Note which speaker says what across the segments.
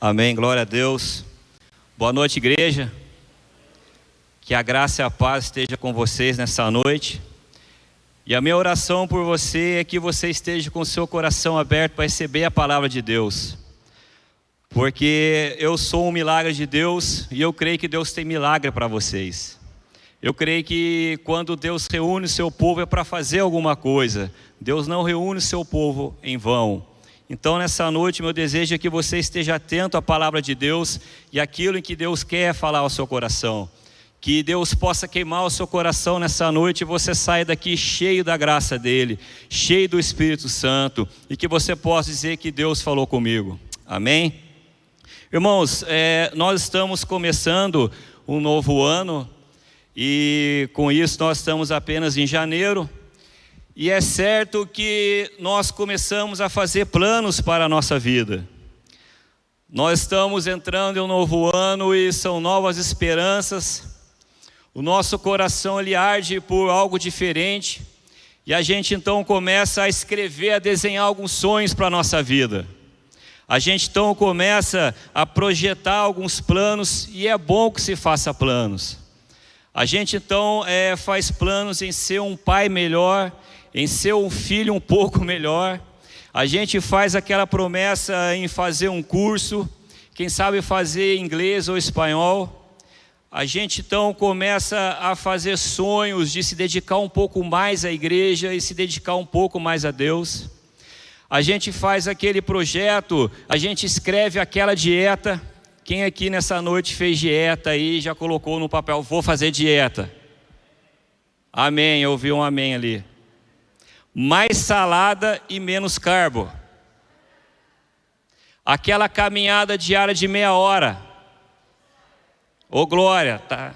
Speaker 1: Amém, glória a Deus. Boa noite, igreja. Que a graça e a paz esteja com vocês nessa noite. E a minha oração por você é que você esteja com o seu coração aberto para receber a palavra de Deus. Porque eu sou um milagre de Deus e eu creio que Deus tem milagre para vocês. Eu creio que quando Deus reúne o seu povo é para fazer alguma coisa. Deus não reúne o seu povo em vão. Então nessa noite meu desejo é que você esteja atento à palavra de Deus e aquilo em que Deus quer falar ao seu coração. Que Deus possa queimar o seu coração nessa noite e você saia daqui cheio da graça dEle, cheio do Espírito Santo, e que você possa dizer que Deus falou comigo. Amém? Irmãos, nós estamos começando um novo ano e com isso nós estamos apenas em janeiro. E é certo que nós começamos a fazer planos para a nossa vida. Nós estamos entrando em um novo ano e são novas esperanças. O nosso coração ele arde por algo diferente. E a gente então começa a escrever, a desenhar alguns sonhos para a nossa vida. A gente então começa a projetar alguns planos e é bom que se faça planos. A gente então faz planos em ser um pai melhor, em ser um filho um pouco melhor. A gente faz aquela promessa em fazer um curso, quem sabe fazer inglês ou espanhol. A gente então começa a fazer sonhos de se dedicar um pouco mais à igreja e se dedicar um pouco mais a Deus. A gente faz aquele projeto, a gente escreve aquela dieta. Quem aqui nessa noite fez dieta aí já colocou no papel, vou fazer dieta? Amém, eu ouvi um amém ali. Mais salada e menos carbo. Aquela caminhada diária de meia hora. Ô glória, tá?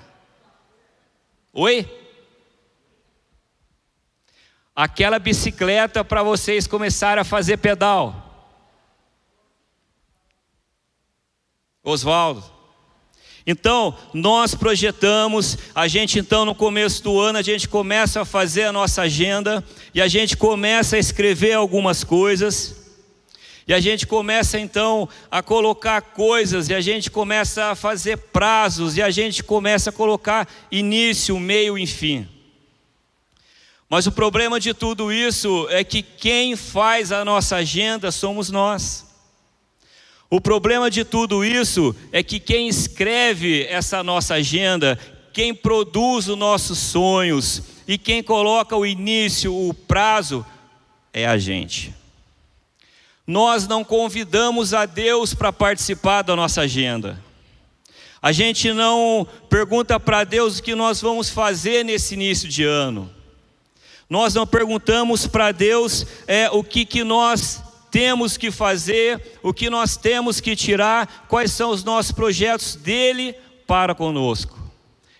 Speaker 1: Oi? Aquela bicicleta para vocês começarem a fazer pedal. Oswaldo. Então, nós projetamos, a gente então no começo do ano, a gente começa a fazer a nossa agenda, e a gente começa a escrever algumas coisas, e a gente começa então a colocar coisas, e a gente começa a fazer prazos, e a gente começa a colocar início, meio e fim. Mas o problema de tudo isso é que quem faz a nossa agenda somos nós. O problema de tudo isso é que quem escreve essa nossa agenda, quem produz os nossos sonhos e quem coloca o início, o prazo, é a gente. Nós não convidamos a Deus para participar da nossa agenda. A gente não pergunta para Deus o que nós vamos fazer nesse início de ano. Nós não perguntamos para Deus o que nós temos que fazer, o que nós temos que tirar, quais são os nossos projetos dele para conosco.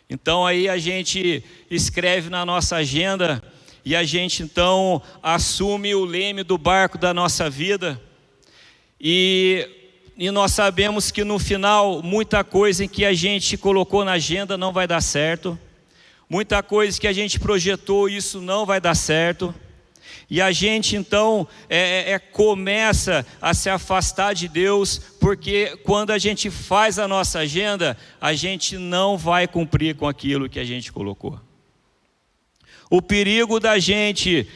Speaker 1: Então aí a gente escreve na nossa agenda e a gente então assume o leme do barco da nossa vida e nós sabemos que no final muita coisa em que a gente colocou na agenda não vai dar certo, muita coisa que a gente projetou, isso não vai dar certo. E a gente então começa a se afastar de Deus, porque quando a gente faz a nossa agenda, a gente não vai cumprir com aquilo que a gente colocou. O perigo da gente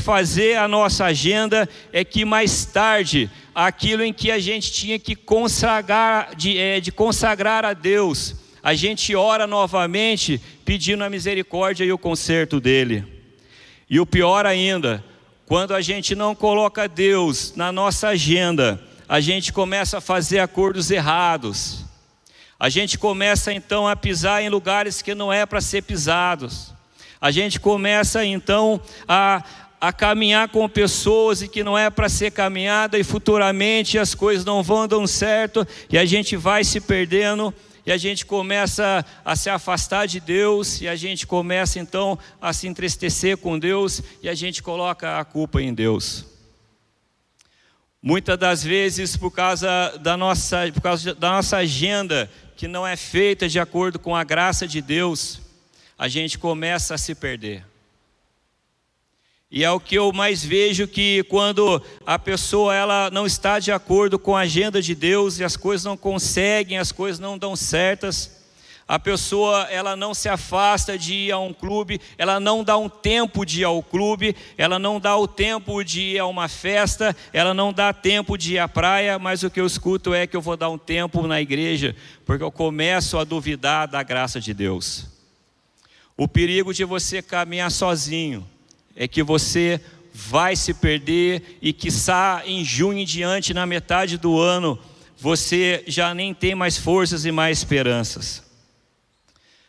Speaker 1: fazer a nossa agenda é que mais tarde, aquilo em que a gente tinha que consagrar, de consagrar a Deus, a gente ora novamente pedindo a misericórdia e o conserto dele. E o pior ainda, quando a gente não coloca Deus na nossa agenda, a gente começa a fazer acordos errados. A gente começa então a pisar em lugares que não é para ser pisados. A gente começa então a caminhar com pessoas e que não é para ser caminhada, e futuramente as coisas não vão dando certo e a gente vai se perdendo. E a gente começa a se afastar de Deus, e a gente começa então a se entristecer com Deus, e a gente coloca a culpa em Deus. Muitas das vezes por causa da nossa agenda, que não é feita de acordo com a graça de Deus, a gente começa a se perder. E é o que eu mais vejo, que quando a pessoa ela não está de acordo com a agenda de Deus e as coisas não conseguem, as coisas não dão certas, a pessoa ela não se afasta de ir a um clube, ela não dá um tempo de ir ao clube, ela não dá o tempo de ir a uma festa, ela não dá tempo de ir à praia, mas o que eu escuto é que eu vou dar um tempo na igreja, porque eu começo a duvidar da graça de Deus. O perigo de você caminhar sozinho é que você vai se perder e quiçá em junho em diante, na metade do ano, você já nem tem mais forças e mais esperanças.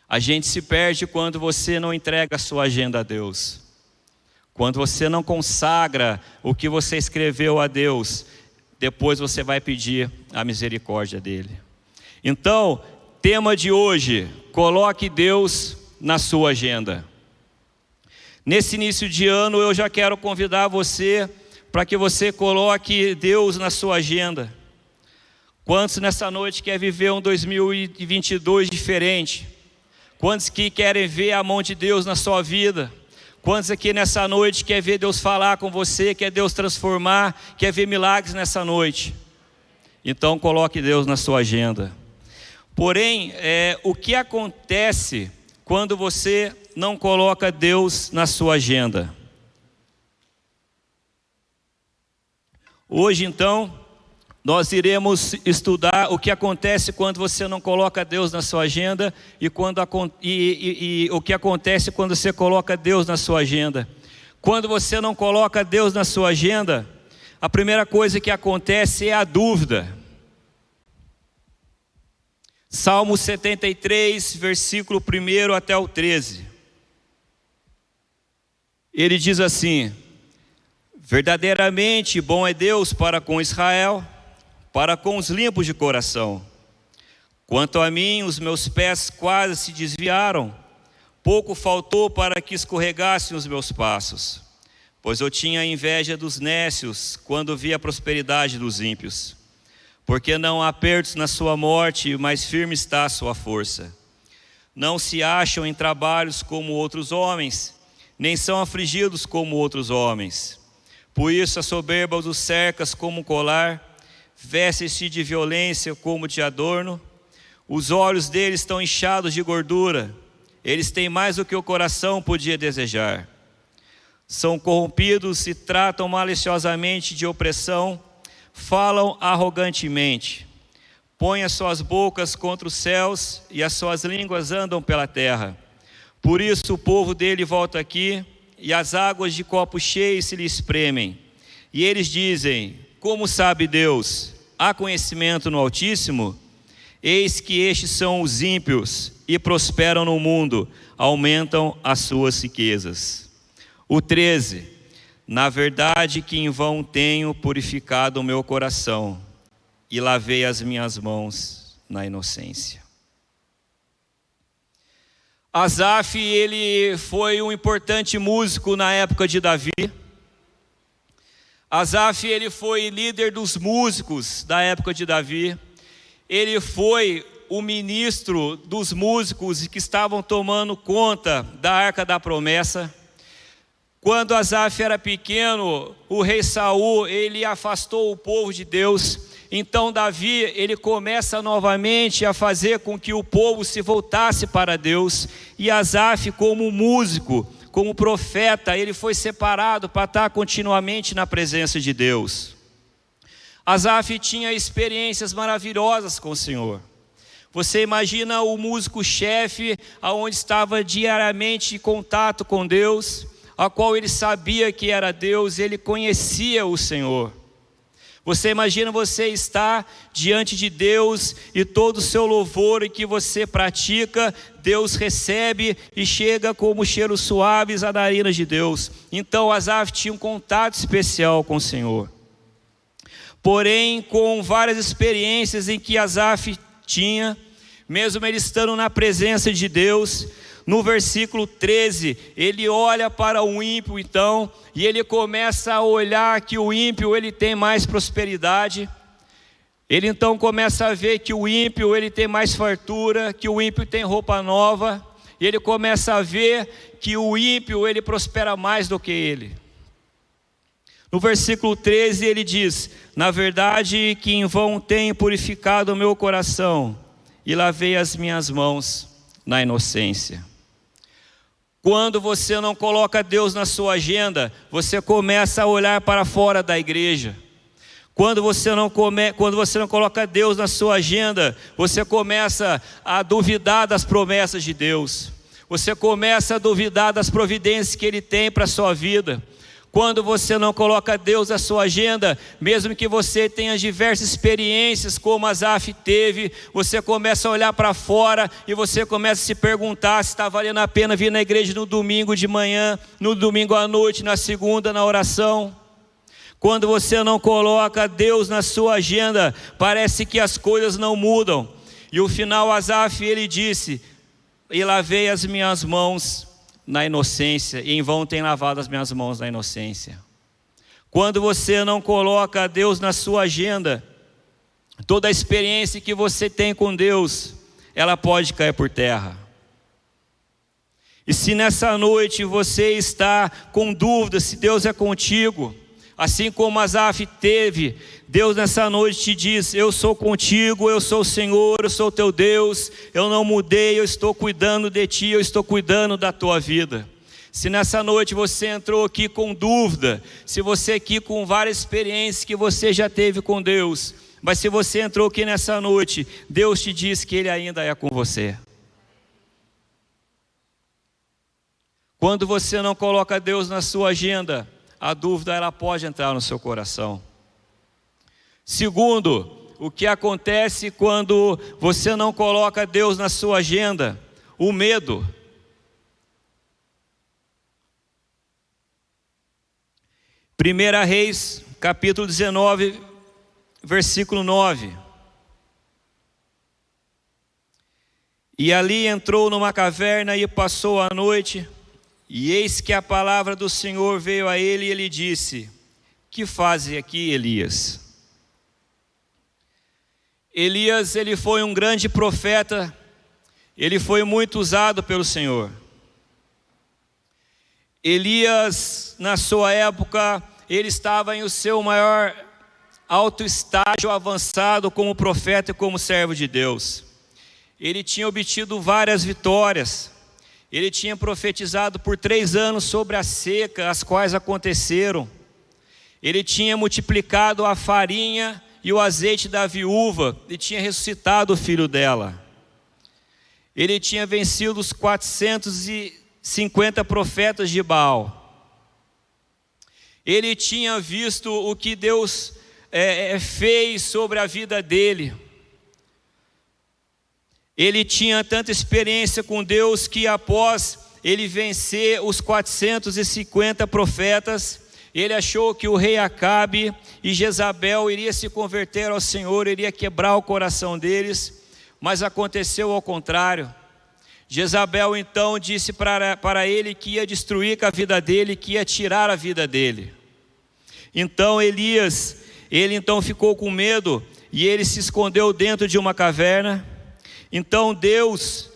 Speaker 1: A gente se perde quando você não entrega a sua agenda a Deus. Quando você não consagra o que você escreveu a Deus, depois você vai pedir a misericórdia dele. Então, tema de hoje, coloque Deus na sua agenda. Nesse início de ano eu já quero convidar você para que você coloque Deus na sua agenda. Quantos nessa noite querem viver um 2022 diferente? Quantos que querem ver a mão de Deus na sua vida? Quantos aqui nessa noite querem ver Deus falar com você, quer Deus transformar, quer ver milagres nessa noite? Então coloque Deus na sua agenda. Porém, o que acontece quando você não coloca Deus na sua agenda? Hoje então, nós iremos estudar o que acontece quando você não coloca Deus na sua agenda e o que acontece quando você coloca Deus na sua agenda. Quando você não coloca Deus na sua agenda, a primeira coisa que acontece é a dúvida. Salmo 73, versículo 1 até o 13. Ele diz assim: verdadeiramente bom é Deus para com Israel, para com os limpos de coração. Quanto a mim, os meus pés quase se desviaram, pouco faltou para que escorregassem os meus passos, pois eu tinha inveja dos nécios quando vi a prosperidade dos ímpios. Porque não há apertos na sua morte, mas firme está a sua força. Não se acham em trabalhos como outros homens, nem são afligidos como outros homens. Por isso a soberba os cercas como um colar, vestem-se de violência como de adorno. Os olhos deles estão inchados de gordura, eles têm mais do que o coração podia desejar. São corrompidos e tratam maliciosamente de opressão, falam arrogantemente, põem as suas bocas contra os céus e as suas línguas andam pela terra. Por isso o povo dele volta aqui e as águas de copo cheio se lhe espremem. E eles dizem: como sabe Deus? Há conhecimento no Altíssimo? Eis que estes são os ímpios e prosperam no mundo, aumentam as suas riquezas. O 13: na verdade que em vão tenho purificado o meu coração e lavei as minhas mãos na inocência. Asaf, ele foi um importante músico na época de Davi. Asaf, ele foi líder dos músicos da época de Davi. Ele foi o ministro dos músicos que estavam tomando conta da Arca da Promessa. Quando Asaf era pequeno, o rei Saul, ele afastou o povo de Deus. Então Davi, ele começa novamente a fazer com que o povo se voltasse para Deus. E Asaf, como músico, como profeta, ele foi separado para estar continuamente na presença de Deus. Asaf tinha experiências maravilhosas com o Senhor. Você imagina o músico-chefe, aonde estava diariamente em contato com Deus, a qual ele sabia que era Deus, ele conhecia o Senhor. Você imagina você estar diante de Deus e todo o seu louvor que você pratica, Deus recebe e chega como cheiros suaves à narina de Deus. Então Asaf tinha um contato especial com o Senhor. Porém, com várias experiências em que Asaf tinha, mesmo ele estando na presença de Deus, no versículo 13, ele olha para o ímpio então, e ele começa a olhar que o ímpio ele tem mais prosperidade. Ele então começa a ver que o ímpio ele tem mais fartura, que o ímpio tem roupa nova, e ele começa a ver que o ímpio ele prospera mais do que ele. No versículo 13 ele diz: na verdade que em vão tenho purificado o meu coração e lavei as minhas mãos na inocência. Quando você não coloca Deus na sua agenda, você começa a olhar para fora da igreja. Quando você não coloca Deus na sua agenda, você começa a duvidar das promessas de Deus. Você começa a duvidar das providências que Ele tem para a sua vida. Quando você não coloca Deus na sua agenda, mesmo que você tenha diversas experiências como Asaf teve, você começa a olhar para fora e você começa a se perguntar se está valendo a pena vir na igreja no domingo de manhã, no domingo à noite, na segunda, na oração. Quando você não coloca Deus na sua agenda, parece que as coisas não mudam. E o final, Asaf, ele disse: e lavei as minhas mãos na inocência, e em vão tenho lavado as minhas mãos na inocência. Quando você não coloca Deus na sua agenda, toda a experiência que você tem com Deus, ela pode cair por terra. E se nessa noite você está com dúvida se Deus é contigo, assim como Asaf teve, Deus nessa noite te diz: eu sou contigo, eu sou o Senhor, eu sou o teu Deus, eu não mudei, eu estou cuidando de ti, eu estou cuidando da tua vida. Se nessa noite você entrou aqui com dúvida, se você aqui com várias experiências que você já teve com Deus, mas se você entrou aqui nessa noite, Deus te diz que Ele ainda é com você. Quando você não coloca Deus na sua agenda, a dúvida ela pode entrar no seu coração. Segundo, o que acontece quando você não coloca Deus na sua agenda? O medo. 1 Reis, capítulo 19, versículo 9. E ali entrou numa caverna e passou a noite, e eis que a palavra do Senhor veio a ele e ele disse: que fazes aqui, Elias? Elias, ele foi um grande profeta, ele foi muito usado pelo Senhor. Elias, na sua época, ele estava em o seu maior alto estágio avançado como profeta e como servo de Deus. Ele tinha obtido várias vitórias. Ele tinha profetizado por 3 anos sobre a seca, as quais aconteceram. Ele tinha multiplicado a farinha e o azeite da viúva, e tinha ressuscitado o filho dela. Ele tinha vencido os 450 profetas de Baal. Ele tinha visto o que Deus fez sobre a vida dele. Ele tinha tanta experiência com Deus que após ele vencer os 450 profetas, ele achou que o rei Acabe e Jezabel iria se converter ao Senhor, iria quebrar o coração deles, mas aconteceu ao contrário. Jezabel então disse para ele que ia destruir a vida dele, que ia tirar a vida dele. Então Elias, ele então ficou com medo e ele se escondeu dentro de uma caverna. Então Deus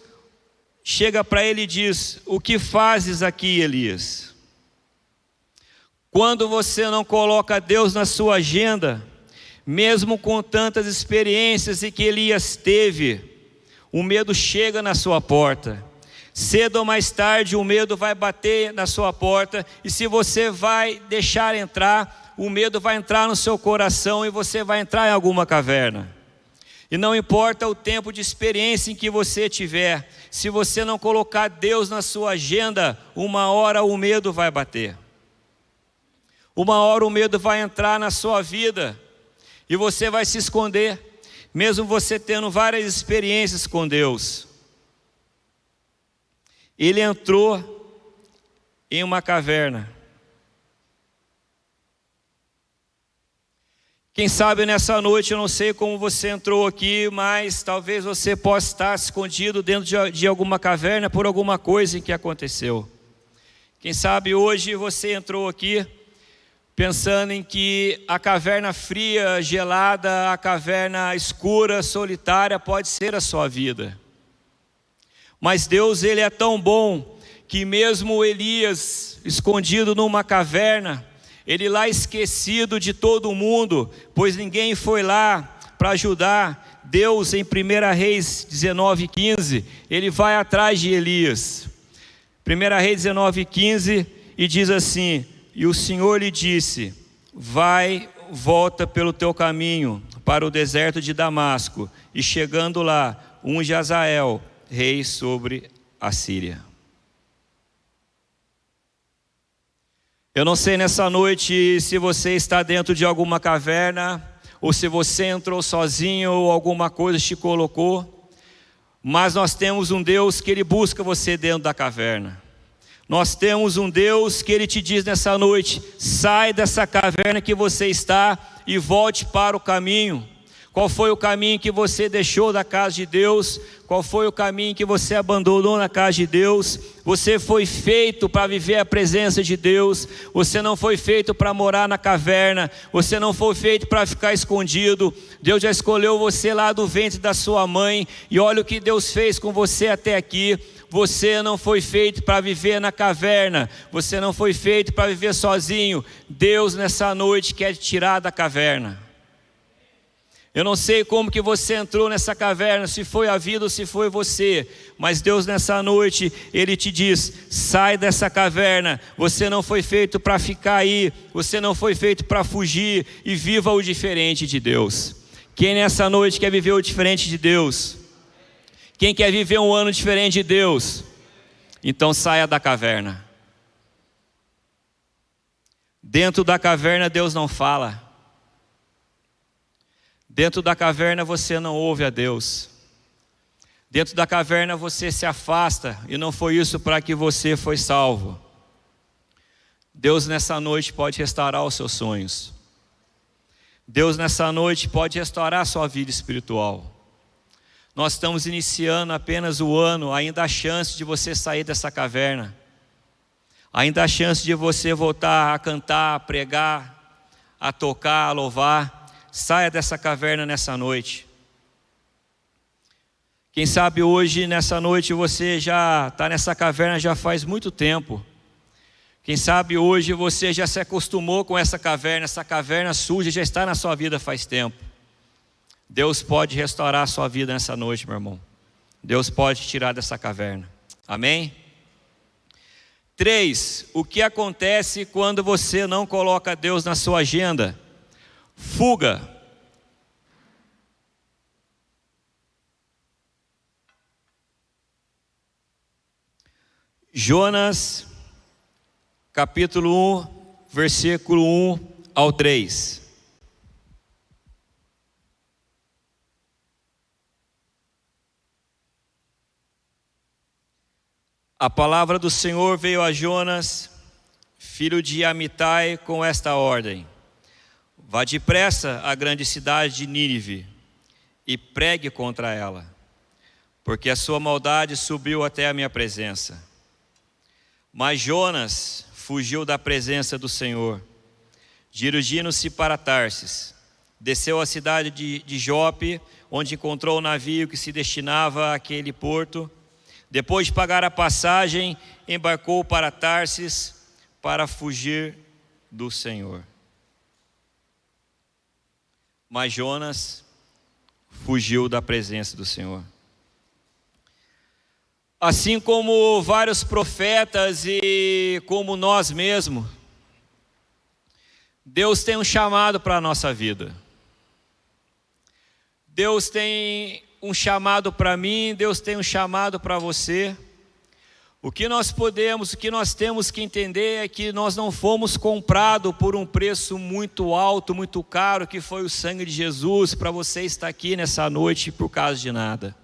Speaker 1: chega para ele e diz: o que fazes aqui, Elias? Quando você não coloca Deus na sua agenda, mesmo com tantas experiências e que Elias teve, o medo chega na sua porta. Cedo ou mais tarde o medo vai bater na sua porta, e se você vai deixar entrar, o medo vai entrar no seu coração e você vai entrar em alguma caverna. E não importa o tempo de experiência em que você tiver, se você não colocar Deus na sua agenda, uma hora o medo vai bater. Uma hora o medo vai entrar na sua vida e você vai se esconder, mesmo você tendo várias experiências com Deus. Ele entrou em uma caverna. Quem sabe nessa noite, eu não sei como você entrou aqui, mas talvez você possa estar escondido dentro de alguma caverna por alguma coisa que aconteceu. Quem sabe hoje você entrou aqui pensando em que a caverna fria, gelada, a caverna escura, solitária pode ser a sua vida. Mas Deus, Ele é tão bom que mesmo Elias escondido numa caverna, ele lá esquecido de todo mundo, pois ninguém foi lá para ajudar. Deus, em 1 Reis 19:15, ele vai atrás de Elias. 1 Reis 19:15, e diz assim: e o Senhor lhe disse: volta pelo teu caminho para o deserto de Damasco, e chegando lá, unge Azael, rei sobre a Síria. Eu não sei nessa noite se você está dentro de alguma caverna, ou se você entrou sozinho, ou alguma coisa te colocou, mas nós temos um Deus que ele busca você dentro da caverna. Nós temos um Deus que ele te diz nessa noite: sai dessa caverna que você está e volte para o caminho. Qual foi o caminho que você deixou da casa de Deus? Qual foi o caminho que você abandonou na casa de Deus? Você foi feito para viver a presença de Deus. Você não foi feito para morar na caverna. Você não foi feito para ficar escondido. Deus já escolheu você lá do ventre da sua mãe. E olha o que Deus fez com você até aqui. Você não foi feito para viver na caverna. Você não foi feito para viver sozinho. Deus nessa noite quer te tirar da caverna. Eu não sei como que você entrou nessa caverna, se foi a vida ou se foi você, mas Deus nessa noite, ele te diz: sai dessa caverna. Você não foi feito para ficar aí, você não foi feito para fugir, e viva o diferente de Deus. Quem nessa noite quer viver o diferente de Deus? Quem quer viver um ano diferente de Deus? Então saia da caverna. Dentro da caverna Deus não fala. Dentro da caverna você não ouve a Deus. Dentro da caverna você se afasta, e não foi isso para que você foi salvo. Deus nessa noite pode restaurar os seus sonhos. Deus nessa noite pode restaurar a sua vida espiritual. Nós estamos iniciando apenas o ano, ainda há chance de você sair dessa caverna. Ainda há chance de você voltar a cantar, a pregar, a tocar, a louvar. Saia dessa caverna nessa noite. Quem sabe hoje, nessa noite, você já está nessa caverna já faz muito tempo. Quem sabe hoje você já se acostumou com essa caverna suja já está na sua vida faz tempo. Deus pode restaurar a sua vida nessa noite, meu irmão. Deus pode te tirar dessa caverna. Amém? 3. O que acontece quando você não coloca Deus na sua agenda? Fuga. Jonas, capítulo 1, versículo 1 ao 3. A palavra do Senhor veio a Jonas, filho de Amitai, com esta ordem: vá depressa à grande cidade de Nínive e pregue contra ela, porque a sua maldade subiu até a minha presença. Mas Jonas fugiu da presença do Senhor, dirigindo-se para Tarsis. Desceu à cidade de Jope, onde encontrou o navio que se destinava àquele porto. Depois de pagar a passagem, embarcou para Tarsis para fugir do Senhor. Mas Jonas fugiu da presença do Senhor. Assim como vários profetas e como nós mesmos, Deus tem um chamado para a nossa vida. Deus tem um chamado para mim, Deus tem um chamado para você. O que nós temos que entender é que nós não fomos comprados por um preço muito alto, muito caro, que foi o sangue de Jesus, para você estar aqui nessa noite por causa de nada.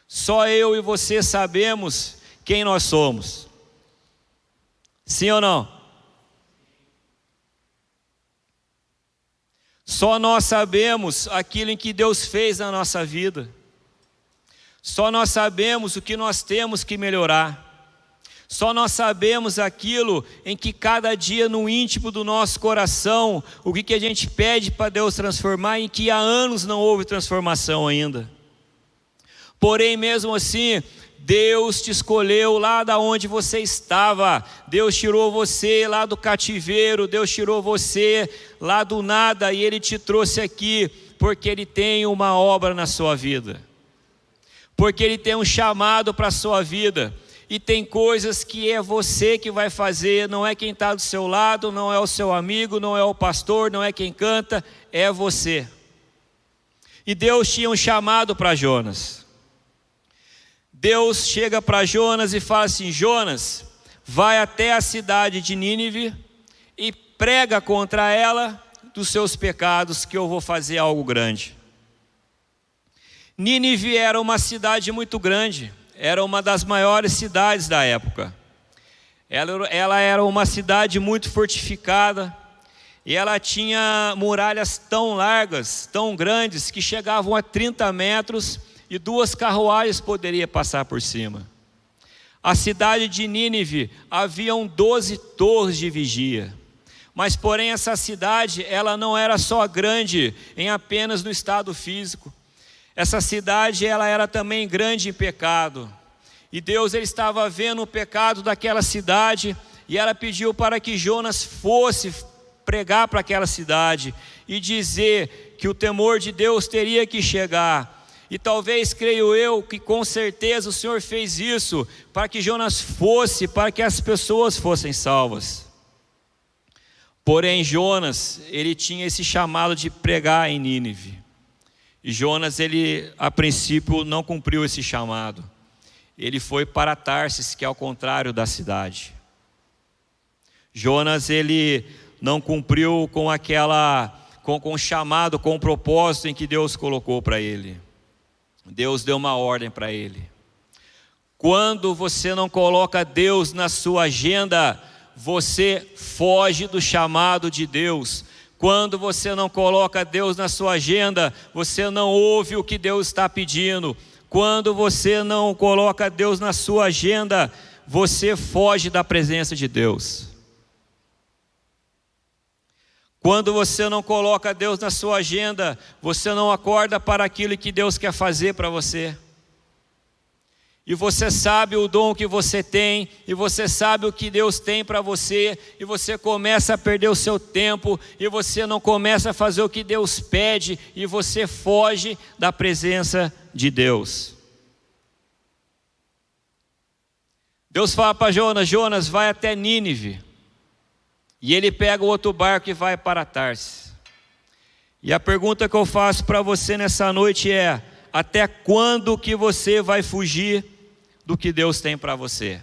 Speaker 1: Só eu e você sabemos quem nós somos. Sim ou não? Só nós sabemos aquilo em que Deus fez na nossa vida. Só nós sabemos o que nós temos que melhorar. Só nós sabemos aquilo em que cada dia no íntimo do nosso coração, o que a gente pede para Deus transformar, em que há anos não houve transformação ainda. Porém, mesmo assim, Deus te escolheu lá da onde você estava. Deus tirou você lá do cativeiro, Deus tirou você lá do nada e Ele te trouxe aqui porque Ele tem uma obra na sua vida. Porque Ele tem um chamado para a sua vida. E tem coisas que é você que vai fazer, não é quem está do seu lado, não é o seu amigo, não é o pastor, não é quem canta, é você. E Deus tinha um chamado para Jonas. Deus chega para Jonas e fala assim: Jonas, vai até a cidade de Nínive e prega contra ela dos seus pecados, que eu vou fazer algo grande. Nínive era uma cidade muito grande. Era uma das maiores cidades da época. Ela era uma cidade muito fortificada. E ela tinha muralhas tão largas, tão grandes, que chegavam a 30 metros e 2 carruagens poderiam passar por cima. A cidade de Nínive, haviam 12 torres de vigia. Mas porém essa cidade, ela não era só grande em apenas no estado físico. Essa cidade, ela era também grande em pecado. E Deus, Ele estava vendo o pecado daquela cidade. E ela pediu para que Jonas fosse pregar para aquela cidade. E dizer que o temor de Deus teria que chegar. E talvez, creio eu, que com certeza o Senhor fez isso. Para que Jonas fosse, para que as pessoas fossem salvas. Porém Jonas, ele tinha esse chamado de pregar em Nínive. E Jonas, ele a princípio não cumpriu esse chamado. Ele foi para Tarsis, que é ao contrário da cidade. Jonas, ele não cumpriu com o chamado, com o propósito em que Deus colocou para ele. Deus deu uma ordem para ele. Quando você não coloca Deus na sua agenda, você foge do chamado de Deus. Quando você não coloca Deus na sua agenda, você não ouve o que Deus está pedindo. Quando você não coloca Deus na sua agenda, você foge da presença de Deus. Quando você não coloca Deus na sua agenda, você não acorda para aquilo que Deus quer fazer para você. E você sabe o dom que você tem, e você sabe o que Deus tem para você, e você começa a perder o seu tempo, e você não começa a fazer o que Deus pede, e você foge da presença de Deus. Deus fala para Jonas: Jonas, vai até Nínive. E ele pega o outro barco e vai para Tarsis. E a pergunta que eu faço para você nessa noite é: até quando que você vai fugir do que Deus tem para você?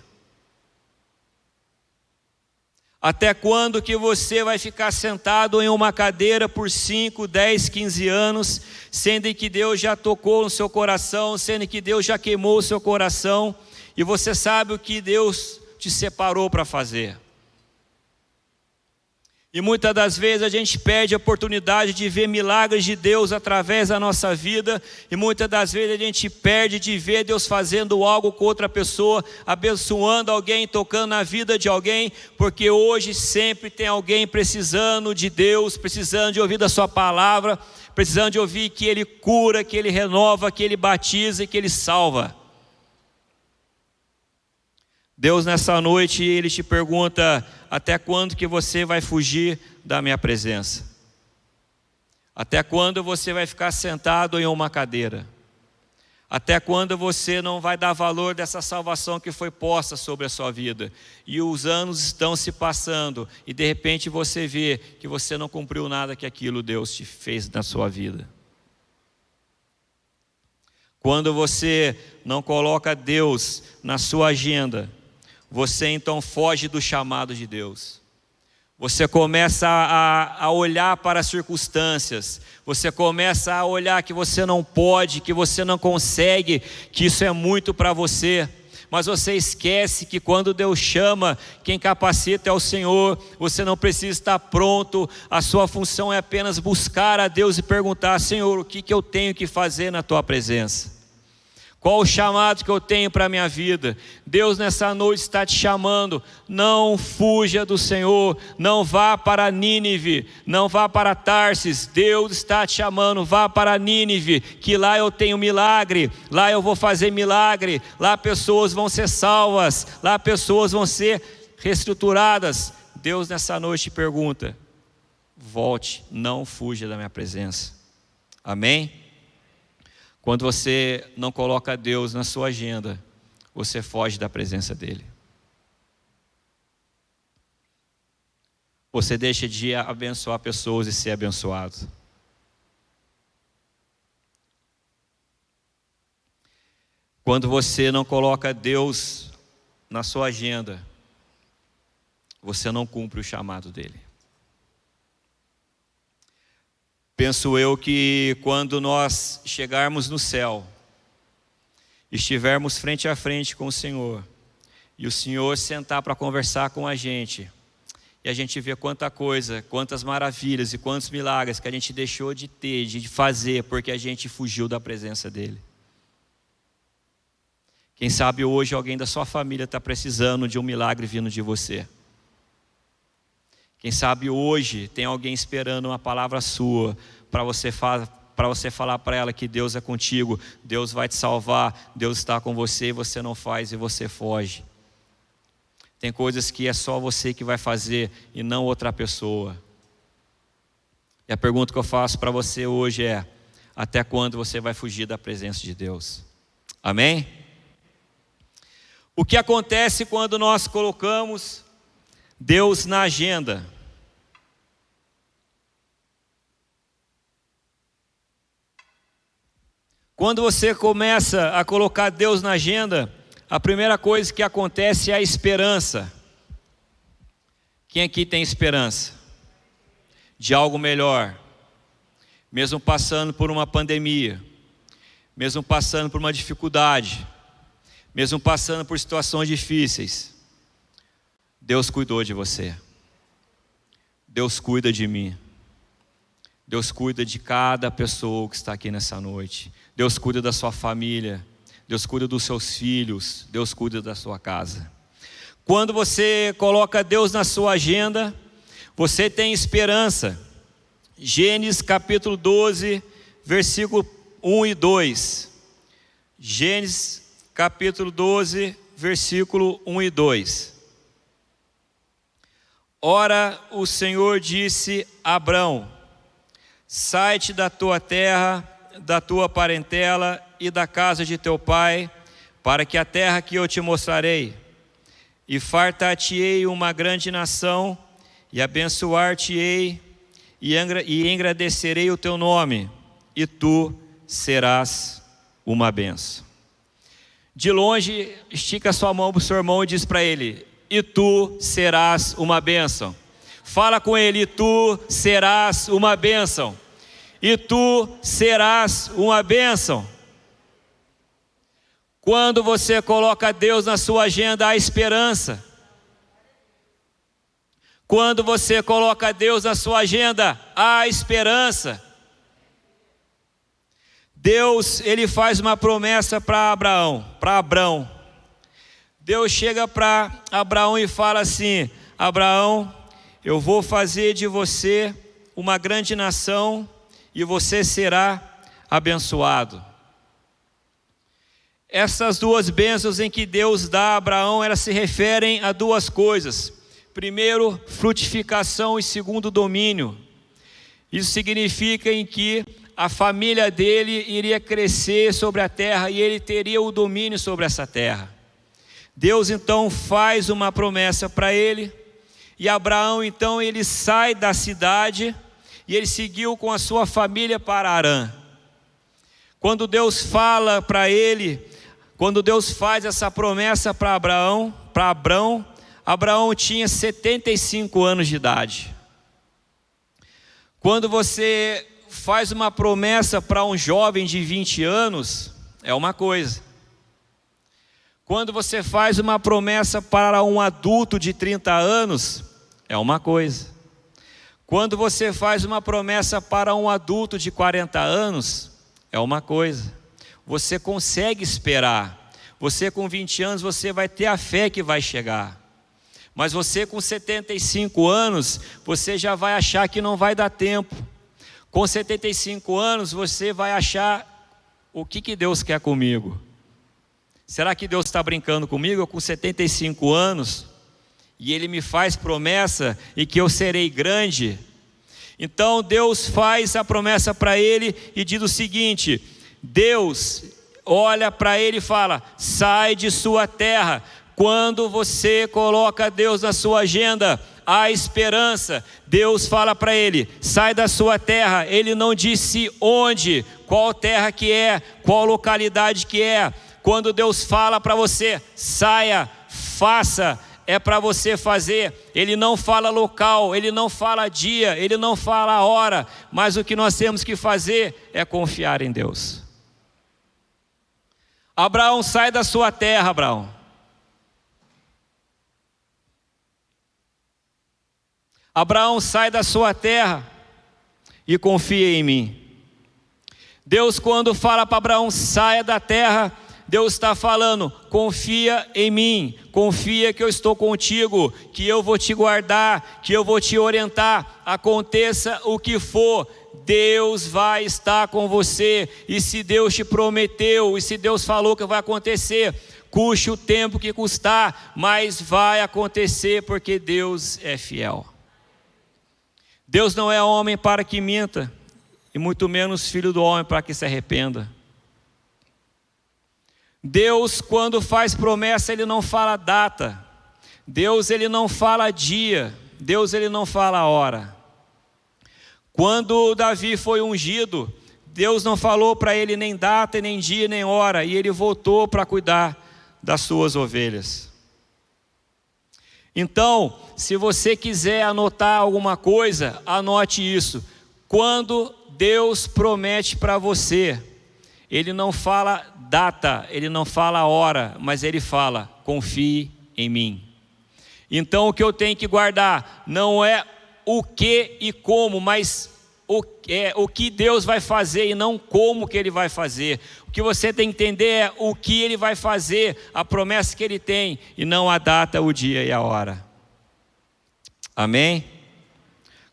Speaker 1: Até quando que você vai ficar sentado em uma cadeira por 5, 10, 15 anos, sendo que Deus já tocou no seu coração, sendo que Deus já queimou o seu coração, e você sabe o que Deus te separou para fazer? E muitas das vezes a gente perde a oportunidade de ver milagres de Deus através da nossa vida. E muitas das vezes a gente perde de ver Deus fazendo algo com outra pessoa, abençoando alguém, tocando na vida de alguém. Porque hoje sempre tem alguém precisando de Deus, precisando de ouvir da sua palavra, precisando de ouvir que Ele cura, que Ele renova, que Ele batiza e que Ele salva. Deus nessa noite, Ele te pergunta: até quando que você vai fugir da minha presença? Até quando você vai ficar sentado em uma cadeira? Até quando você não vai dar valor dessa salvação que foi posta sobre a sua vida? E os anos estão se passando, e de repente você vê que você não cumpriu nada que aquilo Deus te fez na sua vida. Quando você não coloca Deus na sua agenda, você então foge do chamado de Deus. Você começa a olhar para as circunstâncias. Você começa a olhar que você não pode, que você não consegue, que isso é muito para você. Mas você esquece que quando Deus chama, quem capacita é o Senhor. Você não precisa estar pronto. A sua função é apenas buscar a Deus e perguntar: Senhor, o que eu tenho que fazer na Tua presença? Qual o chamado que eu tenho para a minha vida? Deus nessa noite está te chamando. Não fuja do Senhor. Não vá para Nínive. Não vá para Tarsis. Deus está te chamando. Vá para Nínive, que lá eu tenho milagre. Lá eu vou fazer milagre. Lá pessoas vão ser salvas. Lá pessoas vão ser reestruturadas. Deus nessa noite te pergunta: volte, não fuja da minha presença. Amém? Quando você não coloca Deus na sua agenda, você foge da presença dEle. Você deixa de abençoar pessoas e ser abençoado. Quando você não coloca Deus na sua agenda, você não cumpre o chamado dEle. Penso eu que quando nós chegarmos no céu, estivermos frente a frente com o Senhor, e o Senhor sentar para conversar com a gente, e a gente vê quanta coisa, quantas maravilhas e quantos milagres que a gente deixou de ter, de fazer, porque a gente fugiu da presença dEle. Quem sabe hoje alguém da sua família está precisando de um milagre vindo de você. Quem sabe hoje tem alguém esperando uma palavra sua para você falar para ela que Deus é contigo, Deus vai te salvar, Deus está com você e você não faz e você foge. Tem coisas que é só você que vai fazer e não outra pessoa. E a pergunta que eu faço para você hoje é: até quando você vai fugir da presença de Deus? Amém? O que acontece quando nós colocamos Deus na agenda? Quando você começa a colocar Deus na agenda, a primeira coisa que acontece é a esperança. Quem aqui tem esperança de algo melhor? Mesmo passando por uma pandemia, mesmo passando por uma dificuldade, mesmo passando por situações difíceis, Deus cuidou de você. Deus cuida de mim. Deus cuida de cada pessoa que está aqui nessa noite. Deus cuida da sua família. Deus cuida dos seus filhos. Deus cuida da sua casa. Quando você coloca Deus na sua agenda, você tem esperança. Gênesis capítulo 12, versículo 1 e 2. Gênesis capítulo 12, versículo 1 e 2. Ora, o Senhor disse a Abrão: sai-te da tua terra, da tua parentela e da casa de teu pai, para que a terra que eu te mostrarei, e fartar-te-ei uma grande nação, e abençoar-te-ei, e engrandecerei o teu nome, e tu serás uma bênção. De longe, estica sua mão para o seu irmão e diz para ele: e tu serás uma bênção. Fala com ele: e tu serás uma bênção. E tu serás uma bênção. Quando você coloca Deus na sua agenda, há esperança. Quando você coloca Deus na sua agenda, há esperança. Deus, ele faz uma promessa para Abraão. Deus chega para Abraão e fala assim: Abraão, eu vou fazer de você uma grande nação e você será abençoado. Essas duas bênçãos em que Deus dá a Abraão, elas se referem a duas coisas. Primeiro, frutificação, e segundo, domínio. Isso significa em que a família dele iria crescer sobre a terra e ele teria o domínio sobre essa terra. Deus então faz uma promessa para ele, e Abraão então ele sai da cidade e ele seguiu com a sua família para Harã. Quando Deus fala para ele, quando Deus faz essa promessa para Abraão tinha 75 anos de idade. Quando você faz uma promessa para um jovem de 20 anos, é uma coisa. Quando você faz uma promessa para um adulto de 30 anos, é uma coisa. Quando você faz uma promessa para um adulto de 40 anos, é uma coisa. você consegue esperar. Você com 20 anos, você vai ter a fé que vai chegar. Mas você com 75 anos, você já vai achar que não vai dar tempo. Com 75 anos, você vai achar, o que Deus quer comigo? Será que Deus está brincando comigo? Eu com 75 anos, e Ele me faz promessa, e que eu serei grande. Então Deus faz a promessa para ele, e diz o seguinte, Deus olha para ele e fala, sai de sua terra. Quando você coloca Deus na sua agenda, há esperança. Deus fala para ele, sai da sua terra. Ele não disse onde, qual terra que é, qual localidade que é. Quando Deus fala para você, saia, faça, é para você fazer. Ele não fala local, ele não fala dia, ele não fala hora, mas o que nós temos que fazer é confiar em Deus. Abraão, sai da sua terra, Abraão. Abraão, sai da sua terra e confia em mim. Deus, quando fala para Abraão, saia da terra, Deus está falando, confia em mim, confia que eu estou contigo, que eu vou te guardar, que eu vou te orientar, aconteça o que for, Deus vai estar com você. E se Deus te prometeu, e se Deus falou que vai acontecer, custe o tempo que custar, mas vai acontecer, porque Deus é fiel. Deus não é homem para que minta, e muito menos filho do homem para que se arrependa. Deus, quando faz promessa, Ele não fala data. Deus, Ele não fala dia. Deus, Ele não fala hora. Quando Davi foi ungido, Deus não falou para ele nem data, nem dia, nem hora, e ele voltou para cuidar das suas ovelhas. Então, se você quiser anotar alguma coisa, anote isso. Quando Deus promete para você, Ele não fala data, Ele não fala hora, mas Ele fala, confie em mim. Então o que eu tenho que guardar não é o que e como, mas o que Deus vai fazer e não como que Ele vai fazer. O que você tem que entender é o que Ele vai fazer, a promessa que Ele tem, e não a data, o dia e a hora. Amém?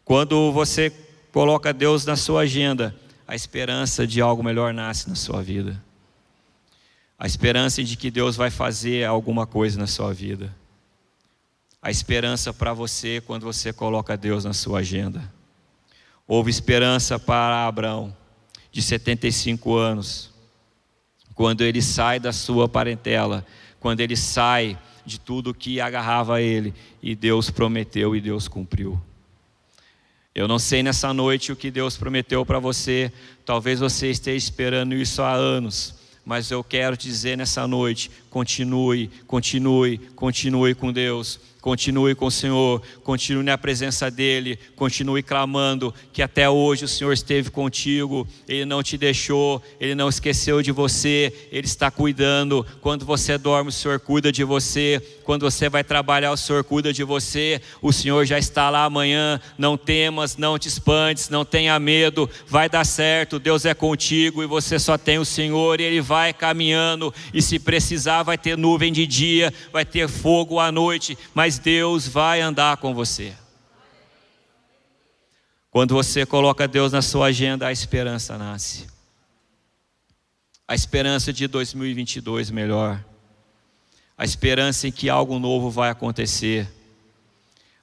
Speaker 1: Quando você coloca Deus na sua agenda, a esperança de algo melhor nasce na sua vida. A esperança de que Deus vai fazer alguma coisa na sua vida. A esperança para você quando você coloca Deus na sua agenda. Houve esperança para Abraão, de 75 anos, quando ele sai da sua parentela, quando ele sai de tudo que agarrava ele, e Deus prometeu e Deus cumpriu. Eu não sei nessa noite o que Deus prometeu para você, talvez você esteja esperando isso há anos, mas eu quero te dizer nessa noite, continue com Deus, continue com o Senhor, continue na presença dEle, continue clamando que até hoje o Senhor esteve contigo, Ele não te deixou, Ele não esqueceu de você, Ele está cuidando. Quando você dorme, o Senhor cuida de você, quando você vai trabalhar, o Senhor cuida de você, o Senhor já está lá amanhã. Não temas, não te espantes, não tenha medo, vai dar certo, Deus é contigo e você só tem o Senhor, e Ele vai caminhando, e se precisar vai ter nuvem de dia, vai ter fogo à noite, mas Deus vai andar com você. Quando você coloca Deus na sua agenda, a esperança nasce. A esperança de 2022 melhor. A esperança em que algo novo vai acontecer.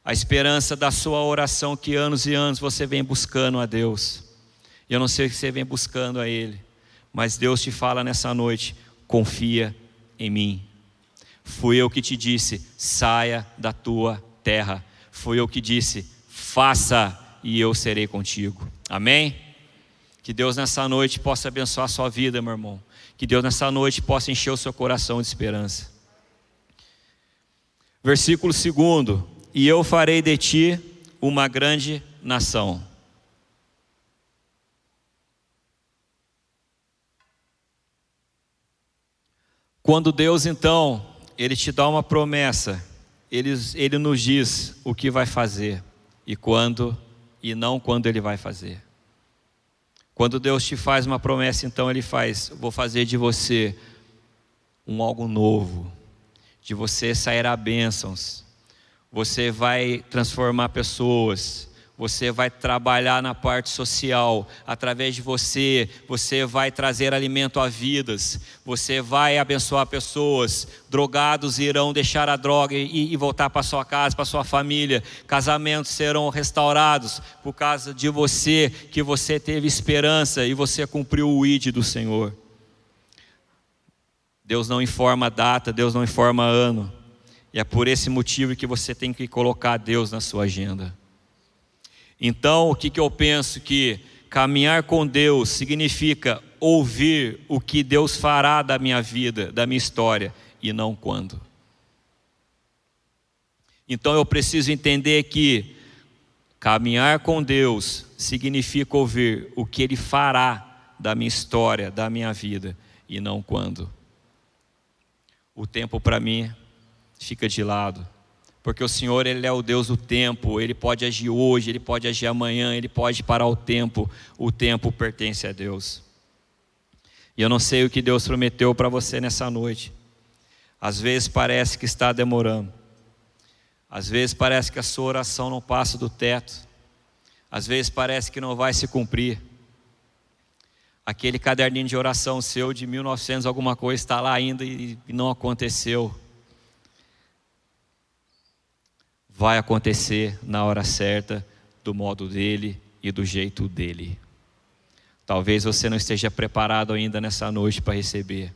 Speaker 1: A esperança da sua oração que anos e anos você vem buscando a Deus. Eu não sei o que você vem buscando a Ele, mas Deus te fala nessa noite, confia em mim. Fui eu que te disse, saia da tua terra. Fui eu que disse, faça e eu serei contigo. Amém? Que Deus nessa noite possa abençoar a sua vida, meu irmão. Que Deus nessa noite possa encher o seu coração de esperança. Versículo 2: e eu farei de ti uma grande nação. Quando Deus então, Ele te dá uma promessa, Ele nos diz o que vai fazer, e quando, e não quando Ele vai fazer. Quando Deus te faz uma promessa, então Ele faz: vou fazer de você algo novo, de você sairá bênçãos, você vai transformar pessoas, você vai trabalhar na parte social, através de você vai trazer alimento a vidas, você vai abençoar pessoas, drogados irão deixar a droga e voltar para sua casa, para sua família, casamentos serão restaurados, por causa de você, que você teve esperança e você cumpriu o ID do Senhor. Deus não informa data, Deus não informa ano, e é por esse motivo que você tem que colocar Deus na sua agenda. Então, o que eu penso? Que caminhar com Deus significa ouvir o que Deus fará da minha vida, da minha história, e não quando. Então eu preciso entender que caminhar com Deus significa ouvir o que Ele fará da minha história, da minha vida, e não quando. O tempo para mim fica de lado. Porque o Senhor, Ele é o Deus do tempo, Ele pode agir hoje, Ele pode agir amanhã, Ele pode parar o tempo pertence a Deus. E eu não sei o que Deus prometeu para você nessa noite. Às vezes parece que está demorando, às vezes parece que a sua oração não passa do teto, às vezes parece que não vai se cumprir. Aquele caderninho de oração seu de 1900 alguma coisa está lá ainda e não aconteceu. Vai acontecer na hora certa, do modo dele e do jeito dele. Talvez você não esteja preparado ainda nessa noite para receber.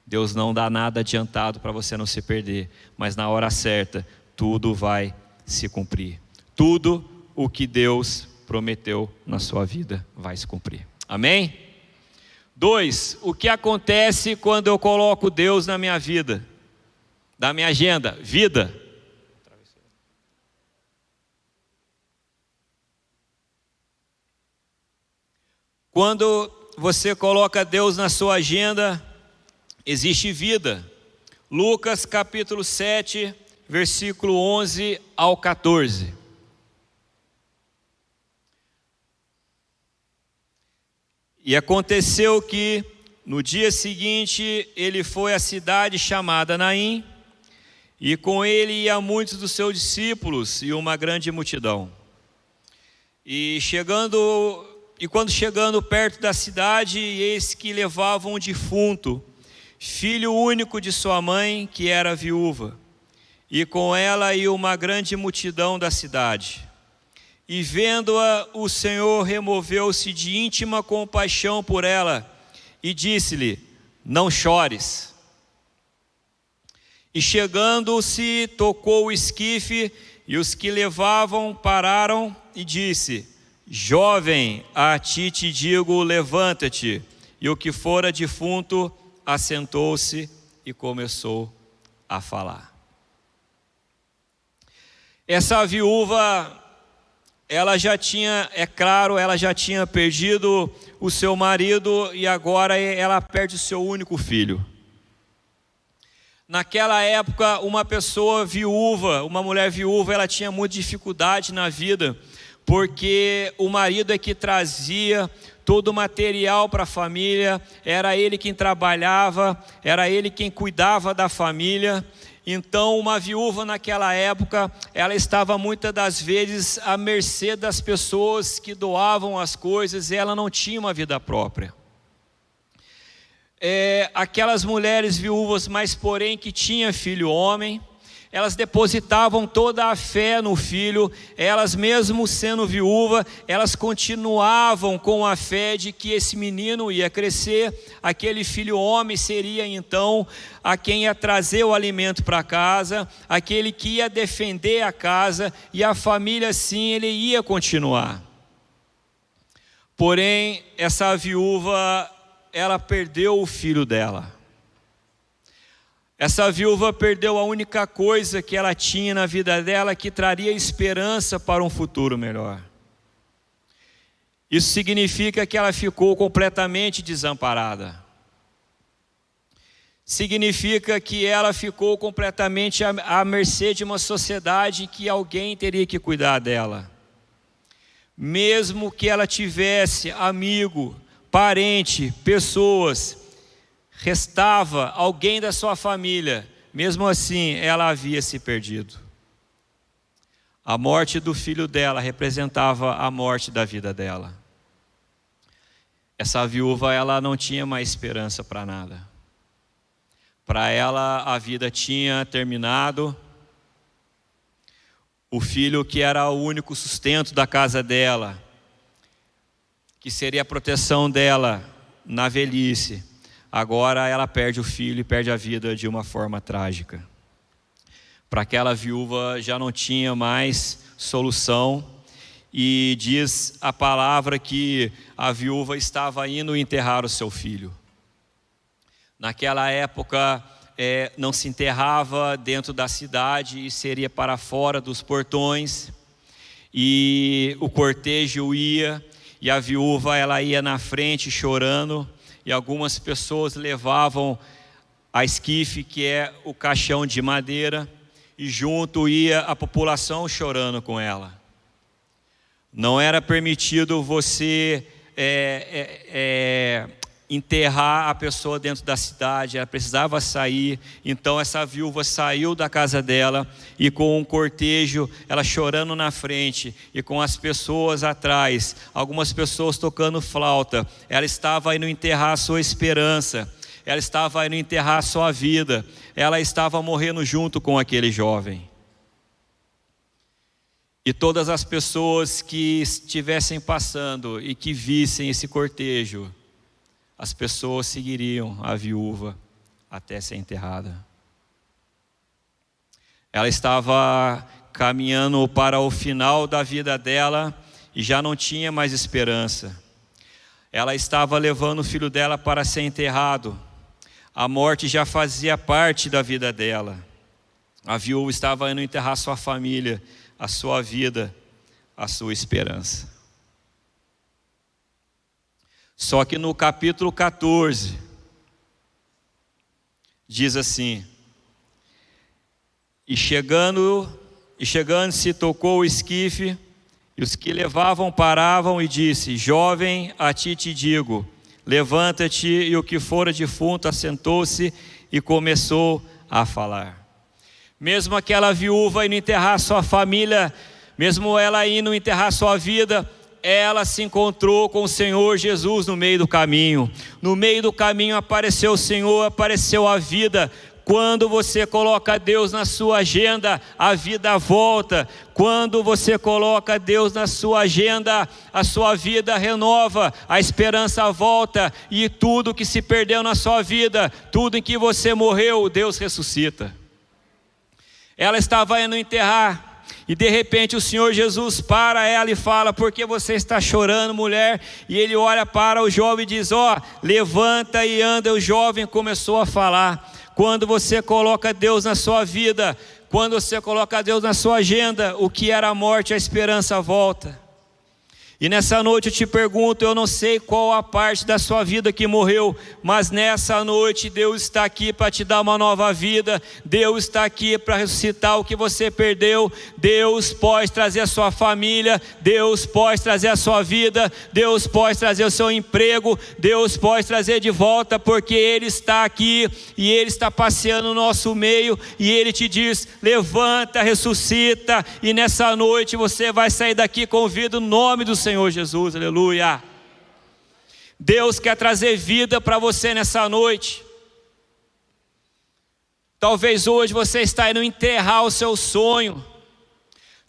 Speaker 1: Deus não dá nada adiantado para você não se perder, mas na hora certa, tudo vai se cumprir. Tudo o que Deus prometeu na sua vida vai se cumprir. Amém? 2. O que acontece quando eu coloco Deus na minha vida? Da minha agenda? Vida. Quando você coloca Deus na sua agenda, existe vida. Lucas capítulo 7, versículo 11 ao 14. E aconteceu que, no dia seguinte, ele foi à cidade chamada Naim, e com ele ia muitos dos seus discípulos e uma grande multidão. E quando chegando perto da cidade, eis que levavam um defunto, filho único de sua mãe, que era viúva, e com ela ia uma grande multidão da cidade. E vendo-a, o Senhor removeu-se de íntima compaixão por ela, e disse-lhe: não chores. E chegando-se, tocou o esquife, e os que levavam pararam, e disse: jovem, a ti te digo, levanta-te. E o que fora defunto assentou-se e começou a falar. Essa viúva, ela já tinha perdido o seu marido e agora ela perde o seu único filho. Naquela época, uma pessoa viúva, uma mulher viúva, ela tinha muita dificuldade na vida, porque o marido é que trazia todo o material para a família, era ele quem trabalhava, era ele quem cuidava da família. Então uma viúva naquela época, ela estava muitas das vezes à mercê das pessoas que doavam as coisas, e ela não tinha uma vida própria. Aquelas mulheres viúvas, mas porém que tinha filho homem, elas depositavam toda a fé no filho, elas mesmo sendo viúva, elas continuavam com a fé de que esse menino ia crescer, aquele filho homem seria então a quem ia trazer o alimento para casa, aquele que ia defender a casa, e a família sim, ele ia continuar. Porém, essa viúva, ela perdeu o filho dela. Essa viúva perdeu a única coisa que ela tinha na vida dela, que traria esperança para um futuro melhor. Isso significa que ela ficou completamente desamparada. Significa que ela ficou completamente à mercê de uma sociedade que alguém teria que cuidar dela. Mesmo que ela tivesse amigo, parente, pessoas, restava alguém da sua família, mesmo assim ela havia se perdido. A morte do filho dela representava a morte da vida dela. Essa viúva, ela não tinha mais esperança para nada. Para ela a vida tinha terminado. O filho que era o único sustento da casa dela, que seria a proteção dela na velhice, agora ela perde o filho e perde a vida de uma forma trágica. Para aquela viúva já não tinha mais solução, e diz a palavra que a viúva estava indo enterrar o seu filho. Naquela época não se enterrava dentro da cidade, e seria para fora dos portões, e o cortejo ia, e a viúva ela ia na frente chorando, e algumas pessoas levavam a esquife, que é o caixão de madeira, e junto ia a população chorando com ela. Não era permitido você enterrar a pessoa dentro da cidade, ela precisava sair. Então essa viúva saiu da casa dela, e com um cortejo, ela chorando na frente, e com as pessoas atrás, algumas pessoas tocando flauta. Ela estava indo enterrar a sua esperança, ela estava indo enterrar a sua vida, ela estava morrendo junto com aquele jovem. E todas as pessoas que estivessem passando e que vissem esse cortejo, as pessoas seguiriam a viúva até ser enterrada. Ela estava caminhando para o final da vida dela e já não tinha mais esperança. Ela estava levando o filho dela para ser enterrado. A morte já fazia parte da vida dela. A viúva estava indo enterrar sua família, a sua vida, a sua esperança. Só que no capítulo 14, diz assim: E chegando-se, tocou o esquife, e os que levavam paravam, e disse: Jovem, a ti te digo, levanta-te. E o que fora defunto assentou-se e começou a falar. Mesmo aquela viúva indo enterrar sua família, mesmo ela indo enterrar sua vida, ela se encontrou com o Senhor Jesus no meio do caminho. No meio do caminho apareceu o Senhor, apareceu a vida. Quando você coloca Deus na sua agenda, a vida volta. Quando você coloca Deus na sua agenda, a sua vida renova, a esperança volta, e tudo que se perdeu na sua vida, tudo em que você morreu, Deus ressuscita. Ela estava indo enterrar, e de repente o Senhor Jesus para ela e fala: Por que você está chorando, mulher? E ele olha para o jovem e diz: levanta e anda. O jovem começou a falar. Quando você coloca Deus na sua vida, quando você coloca Deus na sua agenda, o que era a morte, a esperança volta. E nessa noite eu te pergunto, eu não sei qual a parte da sua vida que morreu, mas nessa noite Deus está aqui para te dar uma nova vida. Deus está aqui para ressuscitar o que você perdeu. Deus pode trazer a sua família, Deus pode trazer a sua vida, Deus pode trazer o seu emprego, Deus pode trazer de volta, porque Ele está aqui e Ele está passeando no nosso meio, e Ele te diz: levanta, ressuscita. E nessa noite você vai sair daqui com vida no nome do Senhor Jesus, aleluia. Deus quer trazer vida para você nessa noite. Talvez hoje você está indo enterrar o seu sonho.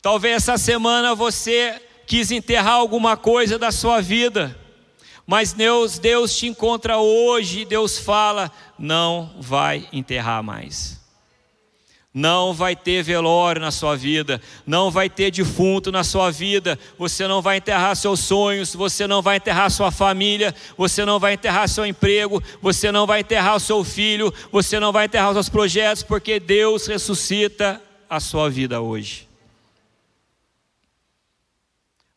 Speaker 1: Talvez essa semana você quis enterrar alguma coisa da sua vida, mas Deus te encontra hoje e Deus fala: não vai enterrar mais. Não vai ter velório na sua vida, não vai ter defunto na sua vida. Você não vai enterrar seus sonhos, você não vai enterrar sua família, você não vai enterrar seu emprego, você não vai enterrar o seu filho, você não vai enterrar os seus projetos, porque Deus ressuscita a sua vida hoje.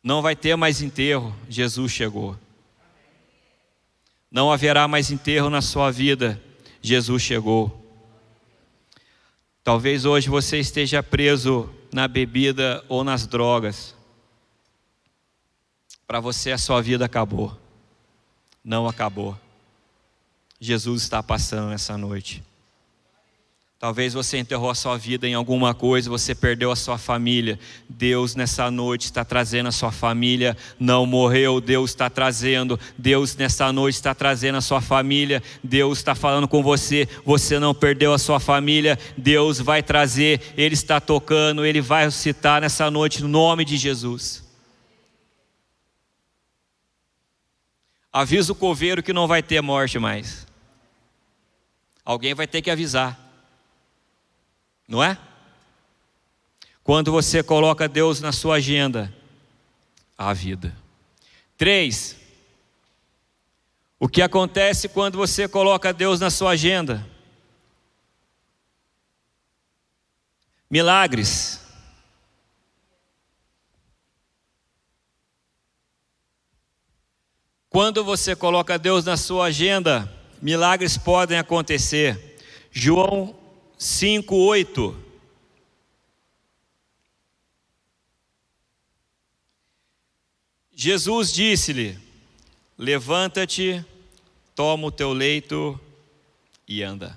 Speaker 1: Não vai ter mais enterro, Jesus chegou. Não haverá mais enterro na sua vida, Jesus chegou. Talvez hoje você esteja preso na bebida ou nas drogas. Para você a sua vida acabou. não acabou. Jesus está passando nessa noite. Talvez você enterrou a sua vida em alguma coisa, você perdeu a sua família. Deus nessa noite está trazendo a sua família, não morreu, Deus está trazendo. Deus nessa noite está trazendo a sua família. Deus está falando com você, você não perdeu a sua família. Deus vai trazer, Ele está tocando, Ele vai ressuscitar nessa noite no nome de Jesus. Avisa o coveiro que não vai ter morte mais. Alguém vai ter que avisar. Não é? Quando você coloca Deus na sua agenda, há vida. 3. O que acontece quando você coloca Deus na sua agenda? Milagres. Quando você coloca Deus na sua agenda, milagres podem acontecer. João 5:8. Jesus disse-lhe: levanta-te, toma o teu leito e anda.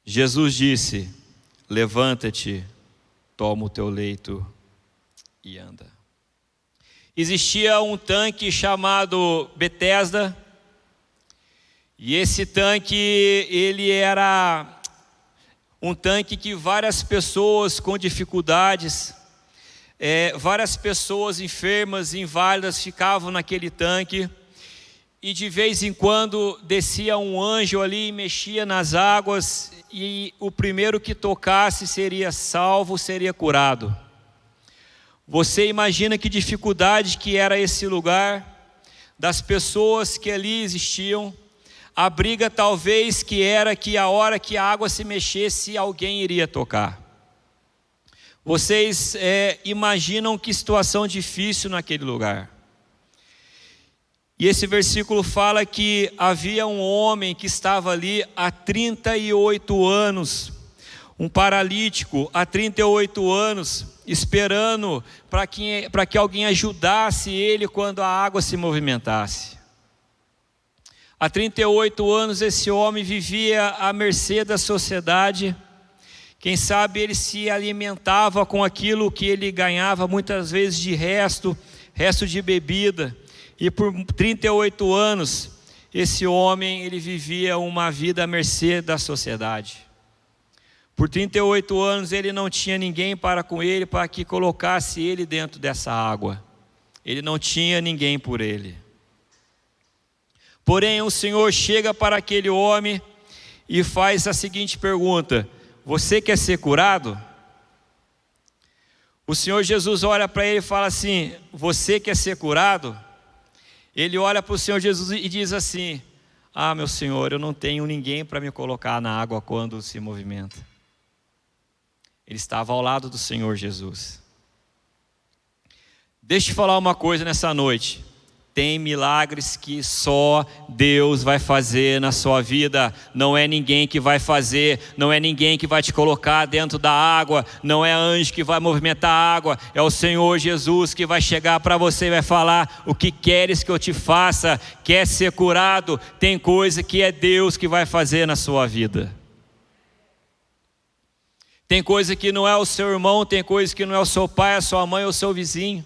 Speaker 1: Jesus disse: levanta-te, toma o teu leito e anda. Existia um tanque chamado Betesda. E esse tanque, ele era um tanque que várias pessoas com dificuldades, várias pessoas enfermas, inválidas, ficavam naquele tanque. E de vez em quando descia um anjo ali e mexia nas águas, e o primeiro que tocasse seria salvo, seria curado. Você imagina que dificuldade que era esse lugar, das pessoas que ali existiam. A briga talvez que era que a hora que a água se mexesse, alguém iria tocar. Vocês imaginam que situação difícil naquele lugar. E esse versículo fala que havia um homem que estava ali há 38 anos, um paralítico há 38 anos, esperando para que alguém ajudasse ele quando a água se movimentasse. Há 38 anos esse homem vivia à mercê da sociedade. Quem sabe ele se alimentava com aquilo que ele ganhava muitas vezes de resto de bebida. E por 38 anos esse homem ele vivia uma vida à mercê da sociedade. Por 38 anos ele não tinha ninguém para com ele, para que colocasse ele dentro dessa água. Ele não tinha ninguém por ele. Porém, o Senhor chega para aquele homem e faz a seguinte pergunta: você quer ser curado? O Senhor Jesus olha para ele e fala assim: você quer ser curado? Ele olha para o Senhor Jesus e diz assim: ah, meu Senhor, eu não tenho ninguém para me colocar na água quando se movimenta. Ele estava ao lado do Senhor Jesus. Deixa eu te falar uma coisa nessa noite. Tem milagres que só Deus vai fazer na sua vida. Não é ninguém que vai fazer, não é ninguém que vai te colocar dentro da água, não é anjo que vai movimentar a água, é o Senhor Jesus que vai chegar para você e vai falar: o que queres que eu te faça? Quer ser curado? Tem coisa que é Deus que vai fazer na sua vida. Tem coisa que não é o seu irmão, tem coisa que não é o seu pai, a sua mãe ou o seu vizinho.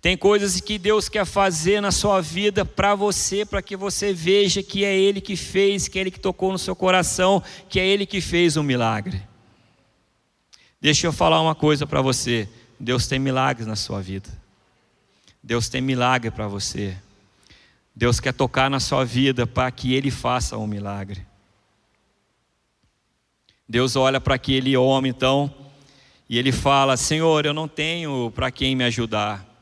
Speaker 1: Tem coisas que Deus quer fazer na sua vida para você, para que você veja que é Ele que fez, que é Ele que tocou no seu coração, que é Ele que fez um milagre. Deixa eu falar uma coisa para você: Deus tem milagres na sua vida. Deus tem milagre para você. Deus quer tocar na sua vida para que Ele faça um milagre. Deus olha para aquele homem então, e Ele fala: Senhor, eu não tenho para quem me ajudar.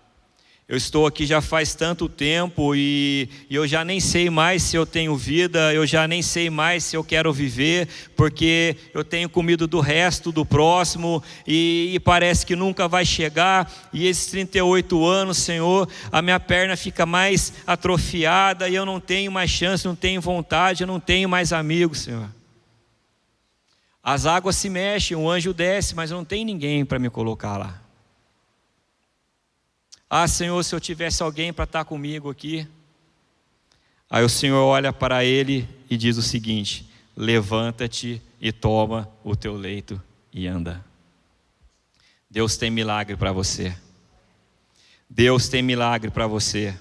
Speaker 1: Eu estou aqui já faz tanto tempo e eu já nem sei mais se eu tenho vida, eu já nem sei mais se eu quero viver, porque eu tenho comido do resto do próximo e parece que nunca vai chegar. E esses 38 anos, Senhor, a minha perna fica mais atrofiada e eu não tenho mais chance, não tenho vontade, eu não tenho mais amigos, Senhor. As águas se mexem, o anjo desce, mas eu não tenho ninguém para me colocar lá. Ah, Senhor, se eu tivesse alguém para estar comigo aqui. Aí o Senhor olha para ele e diz o seguinte: levanta-te e toma o teu leito e anda. Deus tem milagre para você. Deus tem milagre para você.